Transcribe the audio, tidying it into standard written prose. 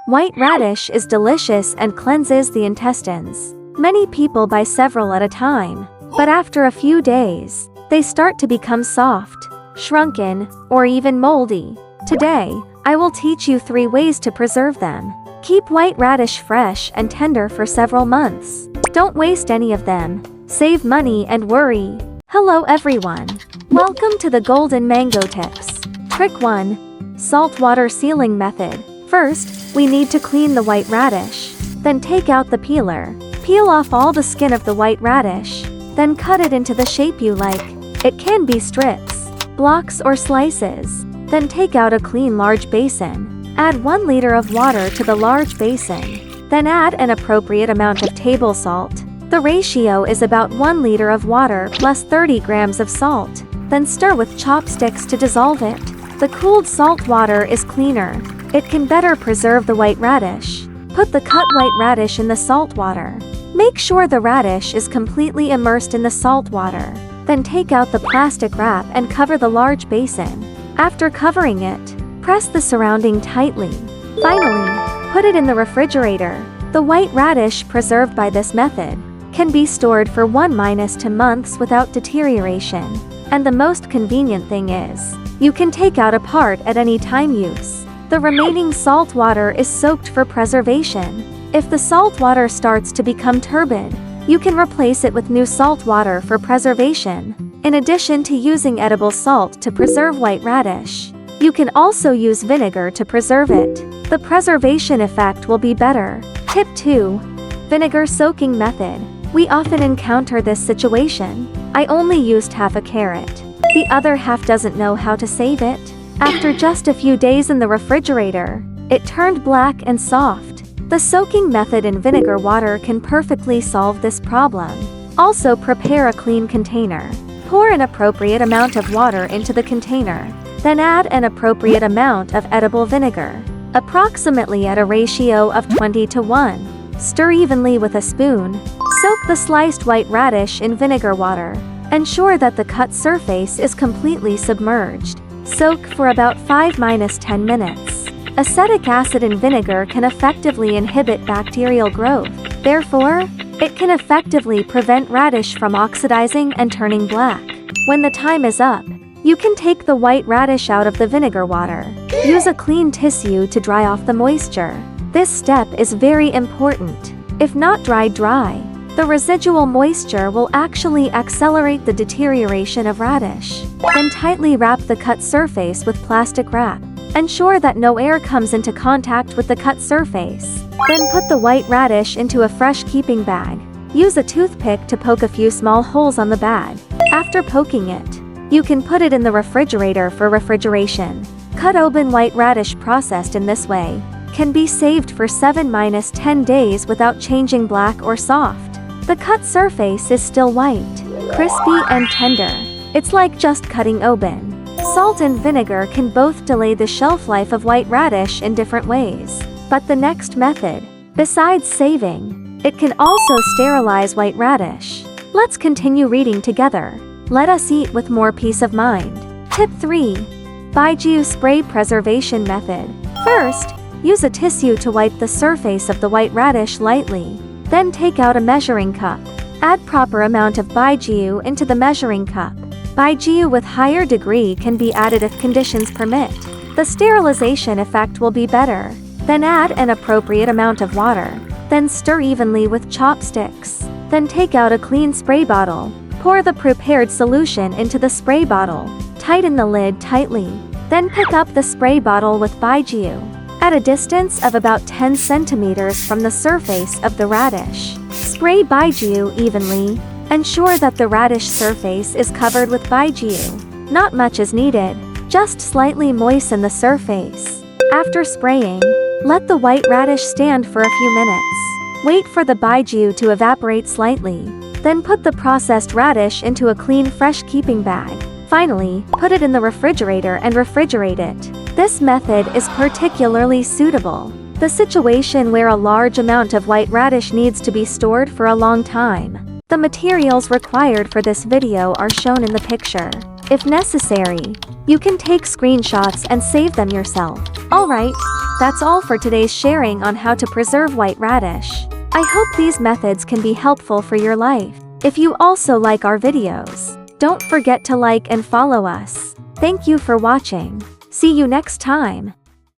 White radish is delicious and cleanses the intestines. Many people buy several at a time, but after a few days, they start to become soft, shrunken, or even moldy. Today, I will teach you 3 ways to preserve them. Keep white radish fresh and tender for several months. Don't waste any of them. Save money and worry. Hello everyone. Welcome to the Golden Mango Tips. Trick 1. Saltwater sealing method. First, we need to clean the white radish. Then take out the peeler. Peel off all the skin of the white radish. Then cut it into the shape you like. It can be strips, blocks or slices. Then take out a clean large basin. Add 1 liter of water to the large basin. Then add an appropriate amount of table salt. The ratio is about 1 liter of water plus 30 grams of salt. Then stir with chopsticks to dissolve it. The cooled salt water is cleaner. It can better preserve the white radish. Put the cut white radish in the salt water. Make sure the radish is completely immersed in the salt water. Then take out the plastic wrap and cover the large basin. After covering it, press the surrounding tightly. Finally, put it in the refrigerator. The white radish preserved by this method can be stored for 1 to 2 months without deterioration. And the most convenient thing is, you can take out a part at any time use. The remaining salt water is soaked for preservation. If the salt water starts to become turbid, you can replace it with new salt water for preservation. In addition to using edible salt to preserve white radish, you can also use vinegar to preserve it. The preservation effect will be better. Tip 2. Vinegar soaking method. We often encounter this situation. I only used half a carrot. The other half doesn't know how to save it. After just a few days in the refrigerator, it turned black and soft. The soaking method in vinegar water can perfectly solve this problem. Also prepare a clean container. Pour an appropriate amount of water into the container. Then add an appropriate amount of edible vinegar, approximately at a ratio of 20:1. Stir evenly with a spoon. Soak the sliced white radish in vinegar water. Ensure that the cut surface is completely submerged. Soak for about 5–10 minutes. Acetic acid in vinegar can effectively inhibit bacterial growth. Therefore, it can effectively prevent radish from oxidizing and turning black. When the time is up, you can take the white radish out of the vinegar water. Use a clean tissue to dry off the moisture. This step is very important. If not dried dry, the residual moisture will actually accelerate the deterioration of radish. Then tightly wrap the cut surface with plastic wrap. Ensure that no air comes into contact with the cut surface. Then put the white radish into a fresh keeping bag. Use a toothpick to poke a few small holes on the bag. After poking it, you can put it in the refrigerator for refrigeration. Cut open white radish processed in this way can be saved for 7–10 days without changing black or soft. The cut surface is still white, crispy and tender. It's like just cutting open. Salt and vinegar can both delay the shelf life of white radish in different ways. But the next method, besides saving, it can also sterilize white radish. Let's continue reading together. Let us eat with more peace of mind. Tip 3. Baiju spray preservation method. First, use a tissue to wipe the surface of the white radish lightly. Then take out a measuring cup. Add proper amount of Baiju into the measuring cup. Baiju with higher degree can be added if conditions permit. The sterilization effect will be better. Then add an appropriate amount of water. Then stir evenly with chopsticks. Then take out a clean spray bottle. Pour the prepared solution into the spray bottle. Tighten the lid tightly. Then pick up the spray bottle with Baiju at a distance of about 10 centimeters from the surface of the radish. Spray Baiju evenly. Ensure that the radish surface is covered with Baiju. Not much is needed, just slightly moisten the surface. After spraying, let the white radish stand for a few minutes. Wait for the Baiju to evaporate slightly. Then put the processed radish into a clean fresh keeping bag. Finally, put it in the refrigerator and refrigerate it. This method is particularly suitable. The situation where a large amount of white radish needs to be stored for a long time. The materials required for this video are shown in the picture. If necessary, you can take screenshots and save them yourself. Alright, that's all for today's sharing on how to preserve white radish. I hope these methods can be helpful for your life. If you also like our videos, don't forget to like and follow us. Thank you for watching. See you next time.